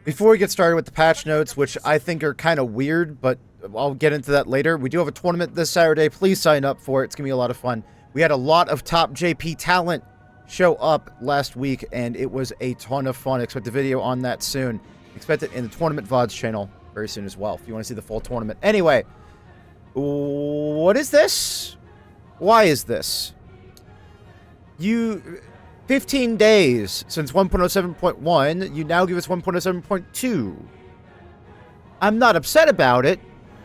Before we get started with the patch notes, which I think are kind of weird, but I'll get into that later. We do have a tournament this Saturday. Please sign up for it. It's going to be a lot of fun. We had a lot of top JP talent show up last week, and it was a ton of fun. Expect a video on that soon. Expect it in the Tournament VODs channel very soon as well, if you want to see the full tournament. Anyway, what is this? Why is this? 15 days since 1.07.1, you now give us 1.07.2. I'm not upset about it.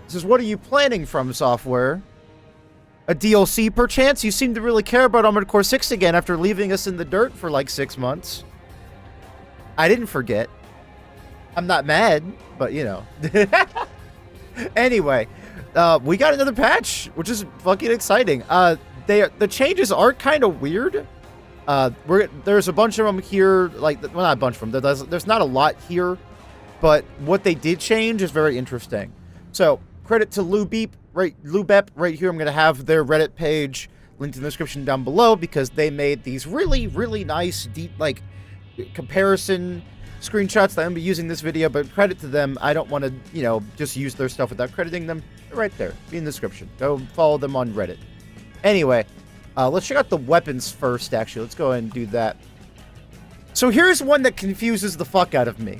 This is, what are you planning from software? A DLC perchance? You seem to really care about Armored Core 6 again after leaving us in the dirt for like 6 months. I didn't forget. I'm not mad, but you know. Anyway, we got another patch, which is fucking exciting. The changes are kind of weird. There's a bunch of them here, like, well, not a bunch of them. There's not a lot here, but what they did change is very interesting. So, credit to Lubep right here. I'm going to have their Reddit page linked in the description down below because they made these really, really nice, deep, like, comparison screenshots that I'm going to be using in this video, but credit to them. I don't want to, you know, just use their stuff without crediting them. They're right there, be in the description. Go follow them on Reddit. Anyway, let's check out the weapons first, actually. Let's go ahead and do that. So here's one that confuses the fuck out of me.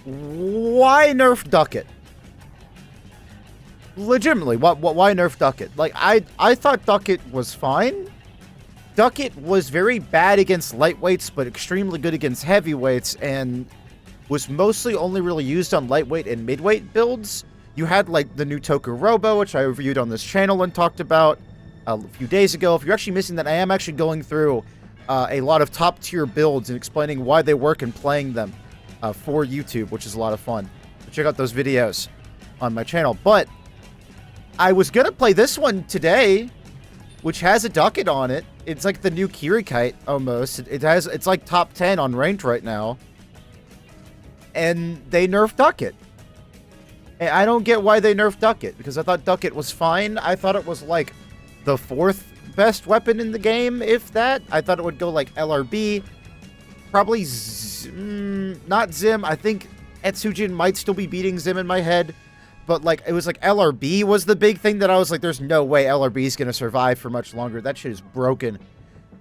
Why nerf Ducket? Legitimately, why nerf Ducket? Like, I thought Ducket was fine. Ducket was very bad against lightweights, but extremely good against heavyweights, and was mostly only really used on lightweight and midweight builds. You had, like, the new Toku Robo, which I reviewed on this channel and talked about a few days ago. If you're actually missing that, I am actually going through a lot of top-tier builds and explaining why they work and playing them for YouTube, which is a lot of fun. So check out those videos on my channel. But I was going to play this one today, which has a Ducket on it. It's like the new Kirikite, almost. It's like top 10 on ranked right now. And they nerfed Ducket. And I don't get why they nerfed Ducket, because I thought Ducket was fine. I thought it was like the 4th best weapon in the game, if that. I thought it would go like LRB. Probably not Zim. I think Etsujin might still be beating Zim in my head. But like, it was like LRB was the big thing that I was like, there's no way LRB is going to survive for much longer. That shit is broken.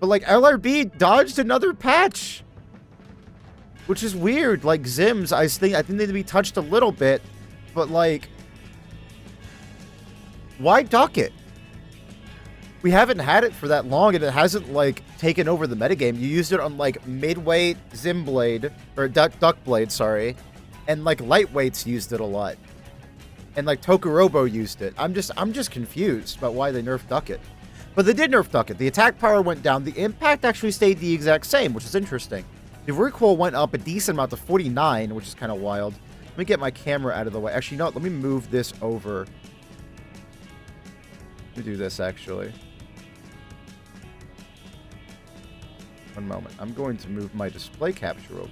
But like, LRB dodged another patch, which is weird. Like, Zims, I think they need to be touched a little bit. But like, why Ducket? We haven't had it for that long, and it hasn't, like, taken over the metagame. You used it on, like, midweight Zim Blade, or Duck Blade, sorry, and, like, lightweights used it a lot. And, like, Tokurobo used it. I'm just confused about why they nerfed Ducket. But they did nerf Ducket. The attack power went down. The impact actually stayed the exact same, which is interesting. The recoil went up a decent amount to 49, which is kind of wild. Let me get my camera out of the way. Actually, no, let me move this over. Let me do this, actually. One moment. I'm going to move my display capture over.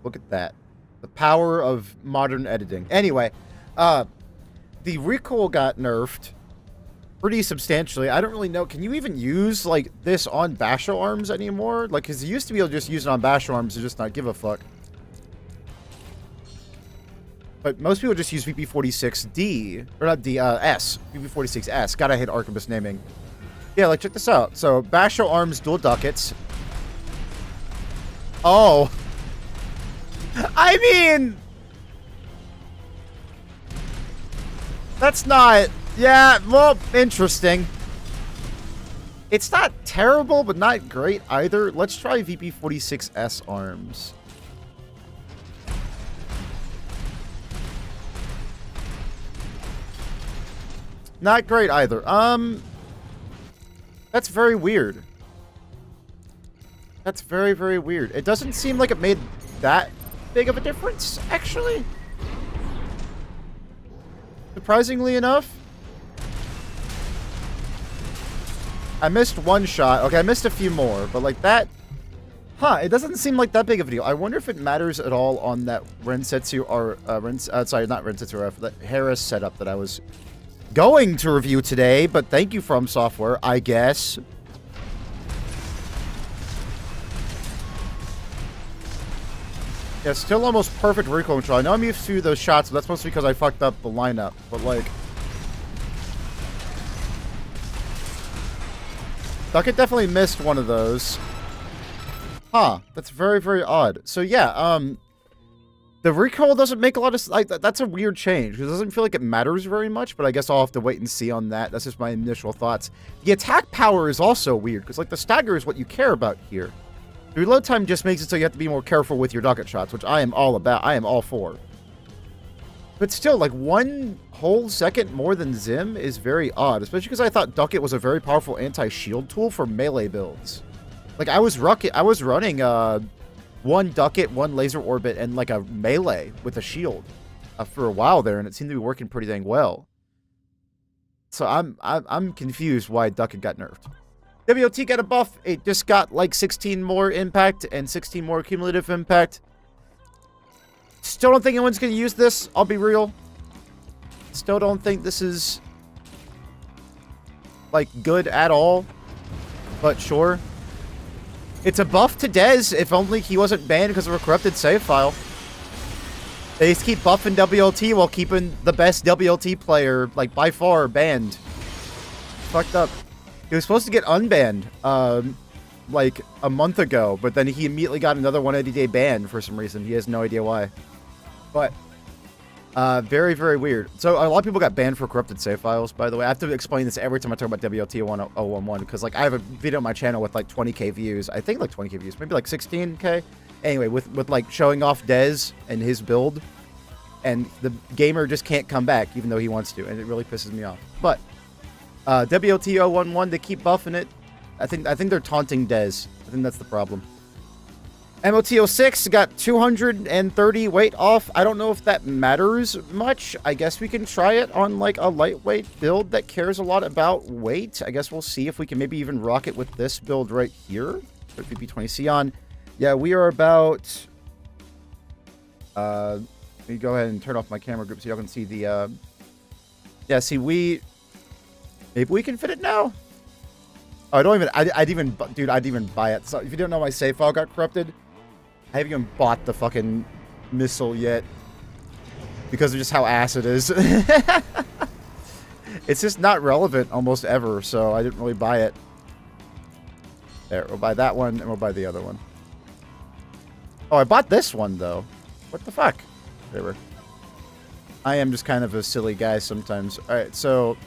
Look at that. The power of modern editing. Anyway, the recoil got nerfed pretty substantially. I don't really know. Can you even use, like, this on Basho arms anymore? Like, because you used to be able to just use it on Basho arms and just not give a fuck. But most people just use VP46D. Or not D, S. VP46S. Gotta hit Archibus naming. Yeah, like, check this out. So, Basho arms dual duckets. Oh. I mean, that's not, yeah, well, interesting. It's not terrible, but not great either. Let's try VP46S arms. Not great either. That's very weird. That's very, very weird. It doesn't seem like it made that big of a difference, actually. Surprisingly enough. I missed one shot. Okay, I missed a few more, but like that... Huh, it doesn't seem like that big of a deal. I wonder if it matters at all on that Rensetsu, or, sorry, not Rensetsu, that Harris setup that I was going to review today, but thank you, From Software, I guess. Yeah, still almost perfect recoil control. I know I'm used to those shots, but that's mostly because I fucked up the lineup. But, like... Duckett definitely missed one of those. Huh. That's very, very odd. So, yeah, the recoil doesn't make a lot of... Like, that's a weird change. It doesn't feel like it matters very much, but I guess I'll have to wait and see on that. That's just my initial thoughts. The attack power is also weird, because, like, the stagger is what you care about here. The reload time just makes it so you have to be more careful with your Duckett shots, which I am all about. I am all for. But still, like, 1 whole second more than Zim is very odd, especially because I thought Duckett was a very powerful anti-shield tool for melee builds. Like, I was running 1 Duckett, 1 laser orbit, and, like, a melee with a shield for a while there, and it seemed to be working pretty dang well. So I'm confused why Duckett got nerfed. WOT got a buff. It just got like 16 more impact and 16 more cumulative impact. Still don't think anyone's going to use this. I'll be real. Still don't think this is like good at all. But sure. It's a buff to Dez. If only he wasn't banned because of a corrupted save file. They just keep buffing WLT while keeping the best WLT player, like by far, banned. Fucked up. He was supposed to get unbanned, like, a month ago, but then he immediately got another 180-day ban for some reason. He has no idea why. But, very, very weird. So, a lot of people got banned for corrupted save files, by the way. I have to explain this every time I talk about WLT 1011, because, like, I have a video on my channel with, like, 20k views. I think, like, 20k views. Maybe, like, 16k? Anyway, with like, showing off Dez and his build, and the gamer just can't come back, even though he wants to, and it really pisses me off. But... WLT 011, they keep buffing it. I think they're taunting Dez. I think that's the problem. MOT 06 got 230 weight off. I don't know if that matters much. I guess we can try it on like a lightweight build that cares a lot about weight. I guess we'll see if we can maybe even rock it with this build right here. VP20 Sion. Yeah, we are about... let me go ahead and turn off my camera group so y'all can see the... Yeah, see, maybe we can fit it now. Oh, I don't even... Dude, I'd even buy it. So if you don't know, my save file got corrupted. I haven't even bought the fucking missile yet. Because of just how ass it is. It's just not relevant almost ever, so I didn't really buy it. There, we'll buy that one, and we'll buy the other one. Oh, I bought this one, though. What the fuck? Whatever. I am just kind of a silly guy sometimes. Alright, so...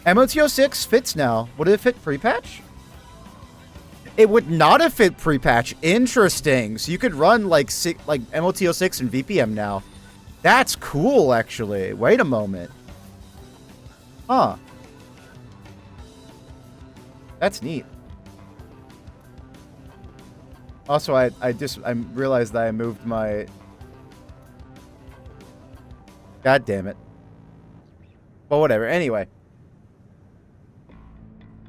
MOT06 fits now. Would it fit pre-patch? It would not have fit pre-patch. Interesting. So you could run like MOT06 and VPM now. That's cool, actually. Wait a moment. Huh. That's neat. Also, I realized that I moved my... God damn it. Well, whatever. Anyway.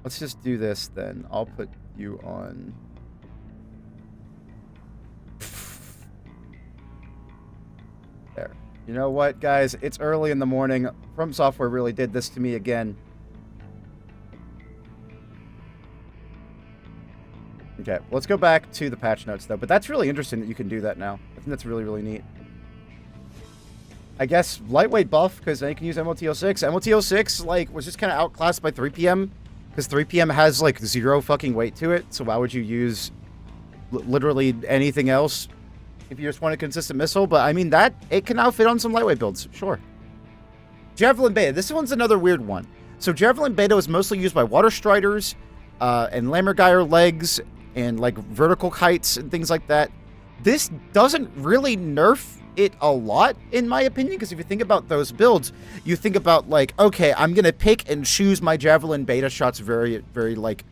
Let's just do this then. I'll put you on... There. You know what, guys? It's early in the morning. From Software really did this to me again. Okay, let's go back to the patch notes, though. But that's really interesting that you can do that now. I think that's really, really neat. I guess lightweight buff, because now you can use MOT06. MOT06, like, was just kind of outclassed by 3PM. Because 3PM has, like, 0 fucking weight to it. So why would you use literally anything else if you just want a consistent missile? But, I mean, it can now fit on some lightweight builds. Sure. Javelin Beta. This one's another weird one. So Javelin Beta was mostly used by Water Striders and Lammergeier legs and, like, vertical kites and things like that. This doesn't really nerf it a lot, in my opinion, because if you think about those builds, you think about, like, okay, I'm going to pick and choose my Javelin Beta shots very, very, like,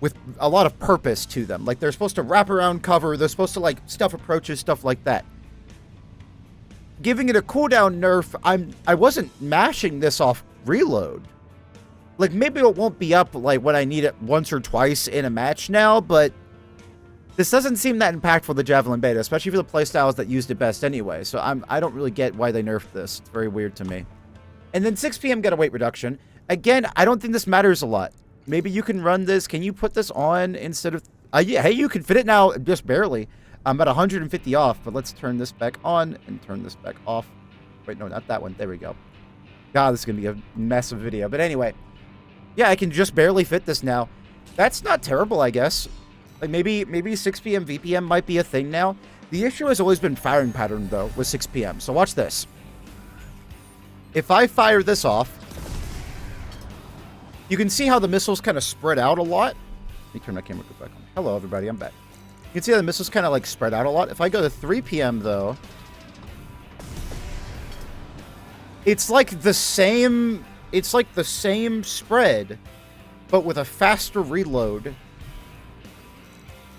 with a lot of purpose to them. Like, they're supposed to wrap around cover, they're supposed to, like, stuff approaches, stuff like that. Giving it a cooldown nerf, I wasn't mashing this off reload. Like, maybe it won't be up, like, when I need it once or twice in a match now, but this doesn't seem that impactful, the Javelin Beta, especially for the playstyles that used it best anyway. So I don't really get why they nerfed this. It's very weird to me. And then 6PM got a weight reduction. Again, I don't think this matters a lot. Maybe you can run this. Can you put this on instead of... yeah, hey, you can fit it now, just barely. I'm at 150 off, but let's turn this back on and turn this back off. Wait, no, not that one. There we go. God, this is going to be a massive video. But anyway, yeah, I can just barely fit this now. That's not terrible, I guess. Like, maybe 6 p.m. VPM might be a thing now. The issue has always been firing pattern, though, with 6 p.m. So watch this. If I fire this off, you can see how the missiles kind of spread out a lot. Let me turn my camera back on. Hello, everybody. I'm back. You can see how the missiles kind of, like, spread out a lot. If I go to 3 p.m., though, it's like the same spread, but with a faster reload.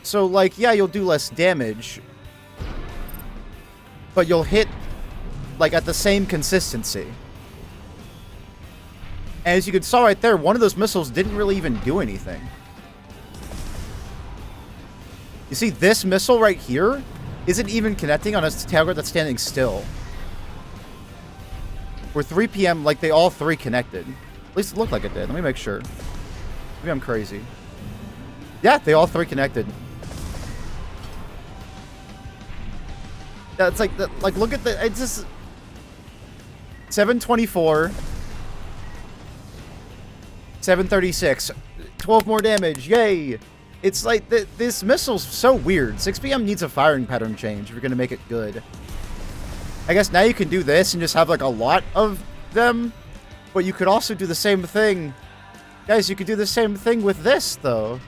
So, like, yeah, you'll do less damage, but you'll hit, like, at the same consistency. And as you saw right there, one of those missiles didn't really even do anything. You see, this missile right here isn't even connecting on a tower that's standing still. Where 3 p.m., like, they all three connected. At least it looked like it did. Let me make sure. Maybe I'm crazy. Yeah, they all three connected. Yeah, it's like, look at the, it's just 724, 736, 12 more damage, yay! It's like, this missile's so weird. 6 p.m. needs a firing pattern change if you're gonna make it good. I guess now you can do this and just have, like, a lot of them, but you could also do the same thing. Guys, you could do the same thing with this, though.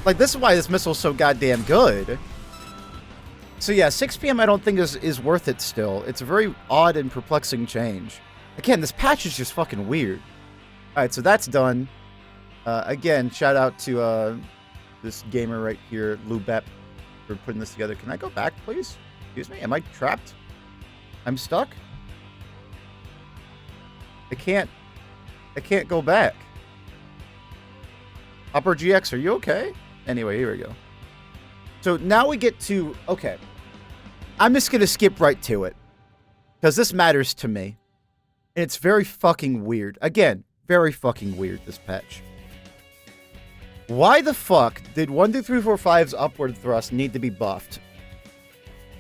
Like, this is why this missile's so goddamn good. So yeah, 6 p.m. I don't think is worth it still. It's a very odd and perplexing change. Again, this patch is just fucking weird. Alright, so that's done. Again, shout out to this gamer right here, Lubep, for putting this together. Can I go back, please? Excuse me? Am I trapped? I'm stuck? I can't go back. Upper GX, are you okay? Anyway, here we go. So now we get to... Okay. I'm just going to skip right to it. Because this matters to me. And it's very fucking weird. Again, very fucking weird, this patch. Why the fuck did 12345's upward thrust need to be buffed?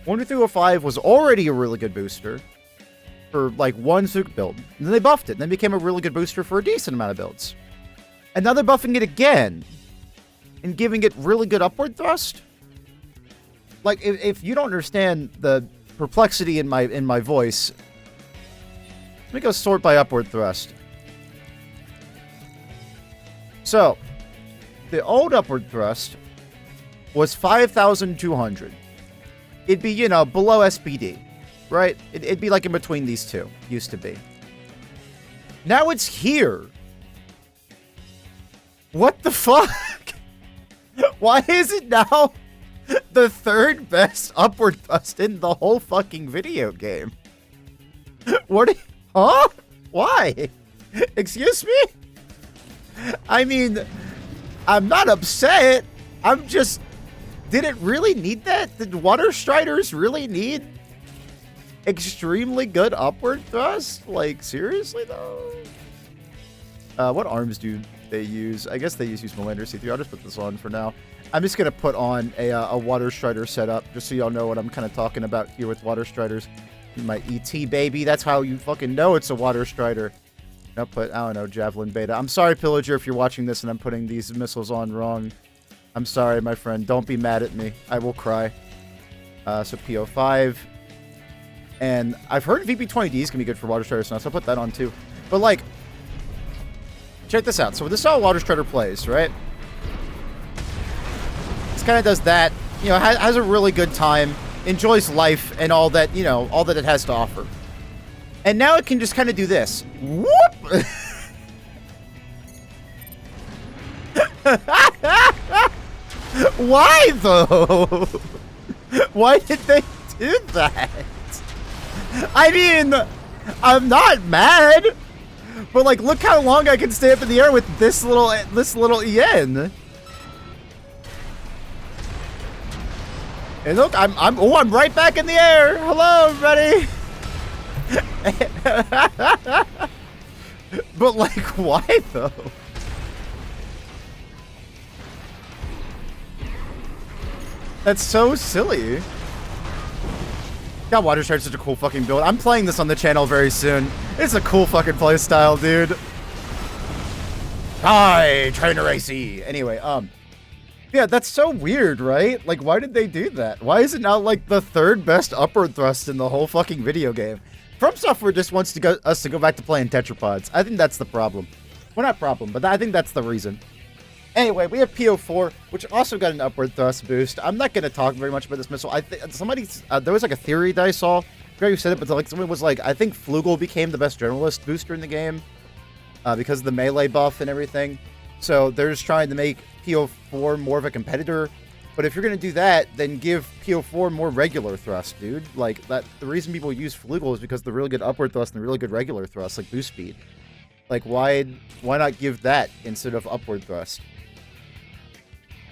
12345 was already a really good booster for, like, one Zook build. And then they buffed it. And then became a really good booster for a decent amount of builds. And now they're buffing it again. And giving it really good upward thrust? Like, if you don't understand the perplexity in my voice, let me go sort by upward thrust. So, the old upward thrust was 5,200. It'd be, you know, below SPD, right? It'd be like in between these two, used to be. Now it's here. What the fuck? Why is it now the third best upward thrust in the whole fucking video game? What? Huh? Why? Excuse me? I mean, I'm not upset. I'm just... Did it really need that? Did Water Striders really need extremely good upward thrust? Like, seriously, though? What arms do they use? I guess they use Melander C3. I'll just put this on for now. I'm just going to put on a Water Strider setup, just so y'all know what I'm kind of talking about here with Water Striders. My ET, baby. That's how you fucking know it's a Water Strider. I'll put, I don't know, Javelin Beta. I'm sorry, Pillager, if you're watching this and I'm putting these missiles on wrong. I'm sorry, my friend. Don't be mad at me. I will cry. So PO5. And I've heard VP20D is going to be good for Water Striders now, so I'll put that on too. But, like, check this out. So this is how a Water Strider plays, right? This kind of does that. You know, has a really good time. Enjoys life and all that, you know, all that it has to offer. And now it can just kind of do this. Whoop! Why, though? Why did they do that? I mean, I'm not mad. But, like, look how long I can stay up in the air with this little EN. And look, I'm right back in the air. Hello, everybody. But, like, why, though? That's so silly. God, Water Stride's such a cool fucking build. I'm playing this on the channel very soon. It's a cool fucking playstyle, dude. Hi, Trainer AC. Anyway, yeah, that's so weird, right? Like, why did they do that? Why is it now, like, the third best upward thrust in the whole fucking video game? From Software just wants us to go back to playing tetrapods. I think that's the problem. Well, not problem, but I think that's the reason. Anyway, we have PO4, which also got an upward thrust boost. I'm not going to talk very much about this missile. I think there was like a theory that I saw. I forgot who said it, but like someone was like, I think Flugel became the best generalist booster in the game because of the melee buff and everything. So they're just trying to make PO4 more of a competitor. But if you're going to do that, then give PO4 more regular thrust, dude. Like, that. The reason people use Flugel is because the really good upward thrust and the really good regular thrust, like boost speed. Like, why not give that instead of upward thrust?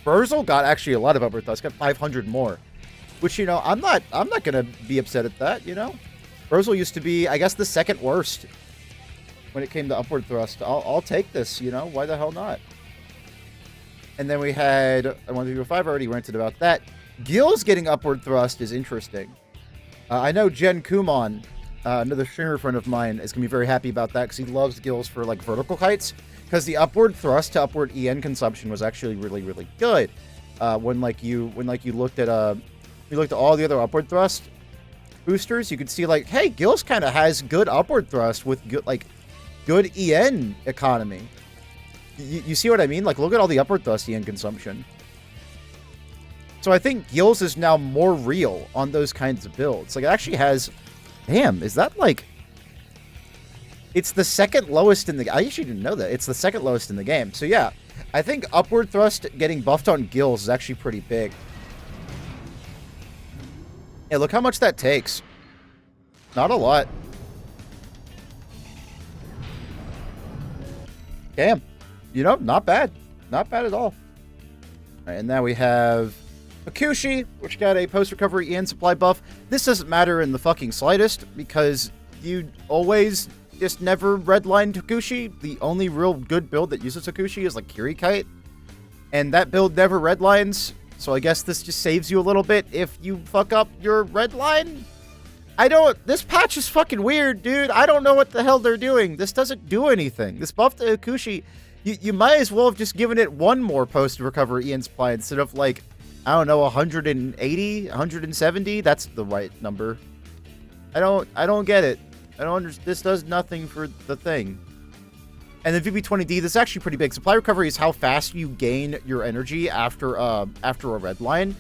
Burzel got actually a lot of upward thrust, got 500 more. Which, you know, I'm not going to be upset at that, you know? Burzel used to be, I guess, the second worst when it came to upward thrust. I'll take this, you know? Why the hell not? And then we had 105, already ranted about that. Gills getting upward thrust is interesting. I know Jen Kumon, another streamer friend of mine, is going to be very happy about that because he loves Gills for, like, vertical heights. Because the upward thrust to upward EN consumption was actually really, really good. When you looked at all the other upward thrust boosters, you could see like, hey, Gills kind of has good upward thrust with good EN economy. You see what I mean? Like, look at all the upward thrust EN consumption. So I think Gills is now more real on those kinds of builds. Like, it actually has, damn, is that like? It's the second lowest in the... I actually didn't know that. It's the second lowest in the game. So yeah, I think upward thrust getting buffed on Gills is actually pretty big. Yeah, look how much that takes. Not a lot. Damn. You know, not bad. Not bad at all. All right, and now we have Akushi, which got a post-recovery EN supply buff. This doesn't matter in the fucking slightest because you always... just never redline Takushi. The only real good build that uses Takushi is like Kirikite. And that build never redlines. So I guess this just saves you a little bit if you fuck up your redline. This patch is fucking weird, dude. I don't know what the hell they're doing. This doesn't do anything. This buff to Takushi, you might as well have just given it one more post-recovery EN supply instead of like, I don't know, 180, 170. That's the right number. I don't get it. I don't understand. This does nothing for the thing. And then VB20D, this is actually pretty big. Supply recovery is how fast you gain your energy after a red line.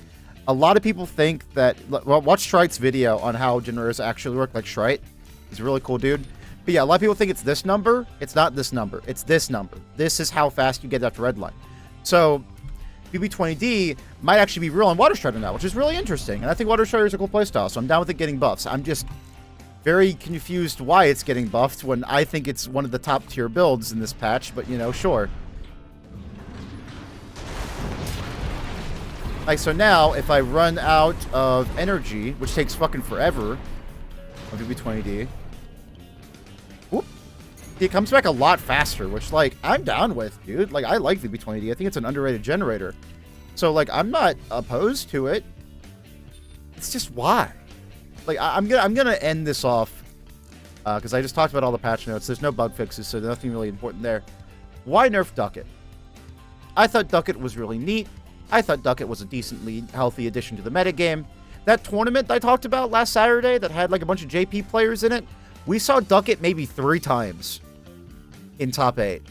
A lot of people think that... Well, watch Shrite's video on how generators actually work. Like, Shrite, he's a really cool dude. But yeah, a lot of people think it's this number. It's not this number. It's this number. This is how fast you get after red line. So, VB20D might actually be real on Water Strider now, which is really interesting. And I think Water Strider is a cool playstyle, so I'm down with it getting buffs. I'm just... very confused why it's getting buffed when I think it's one of the top tier builds in this patch, but you know, sure. Like, so now, if I run out of energy, which takes fucking forever on VB20D, whoop, it comes back a lot faster, which, like, I'm down with, dude. Like, I like VB20D. I think it's an underrated generator. So, like, I'm not opposed to it. It's just why? Like, I'm gonna end this off because I just talked about all the patch notes. There's no bug fixes, so there's nothing really important there. Why nerf Ducket? I thought Ducket was really neat. I thought Ducket was a decently healthy addition to the metagame. That tournament I talked about last Saturday that had like a bunch of JP players in it, we saw Ducket maybe 3 times in top 8.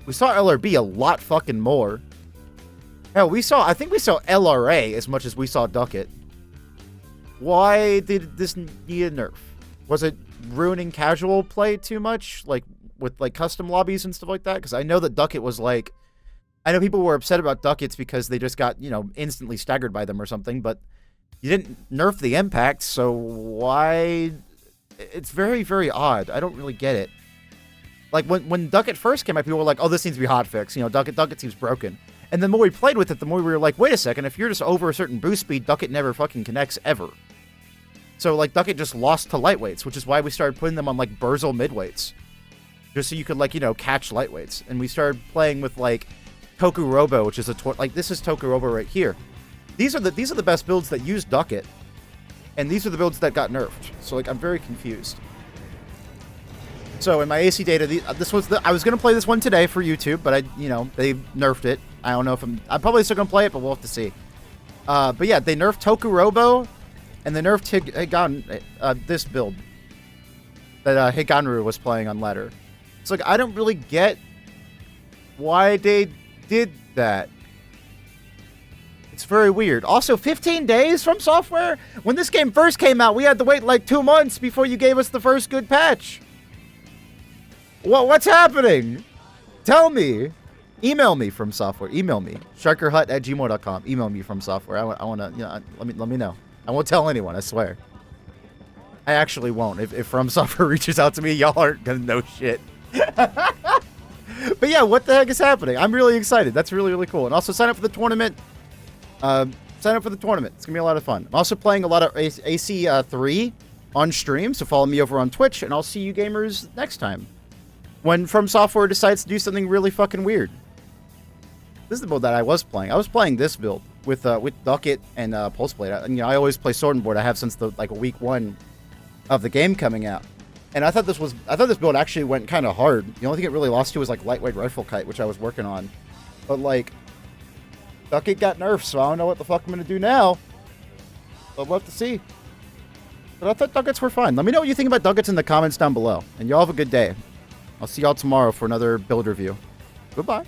We saw LRB a lot fucking more. Hell, I think we saw LRA as much as we saw Ducket. Why did this need a nerf? Was it ruining casual play too much? Like, with, like, custom lobbies and stuff like that? Because I know that Ducket was, like... I know people were upset about Duckets because they just got, you know, instantly staggered by them or something, but you didn't nerf the impact, so why... It's very, very odd. I don't really get it. Like, when Ducket first came out, people were like, oh, this needs to be hotfixed. You know, Ducket seems broken. And the more we played with it, the more we were like, wait a second, if you're just over a certain boost speed, Ducket never fucking connects ever. So, like, Ducket just lost to lightweights, which is why we started putting them on, like, Burzel midweights. just so you could, like, you know, catch lightweights. And we started playing with, like, Toku Robo, which is like, this is Toku Robo right here. These are the best builds that use Ducket, and these are the builds that got nerfed. So, like, I'm very confused. So in my AC data, I was gonna play this one today for YouTube, but they nerfed it. I don't know if I'm probably still gonna play it, but we'll have to see. But yeah, they nerfed Toku Robo, and they nerfed this build that Higanru was playing on ladder. It's like, I don't really get why they did that. It's very weird. Also, 15 days from software? When this game first came out, we had to wait like 2 months before you gave us the first good patch. What's happening? Tell me. Email me from software. Email me. sharkerhut@gmail.com. Email me from software. I want to, let me know. I won't tell anyone, I swear. I actually won't. If From Software reaches out to me, y'all aren't going to know shit. But yeah, what the heck is happening? I'm really excited. That's really, really cool. And also sign up for the tournament. Sign up for the tournament. It's going to be a lot of fun. I'm also playing a lot of AC3 on stream, so follow me over on Twitch, and I'll see you gamers next time. When From Software decides to do something really fucking weird. This is the build that I was playing. I was playing this build with Ducket and Pulse Blade. I always play Sword and Board. I have since the week 1 of the game coming out. And I thought this build actually went kind of hard. The only thing it really lost to was like lightweight rifle kite, which I was working on. But like, Ducket got nerfed, so I don't know what the fuck I'm gonna do now. But we'll have to see. But I thought Duckets were fun. Let me know what you think about Duckets in the comments down below. And y'all have a good day. I'll see y'all tomorrow for another build review. Goodbye.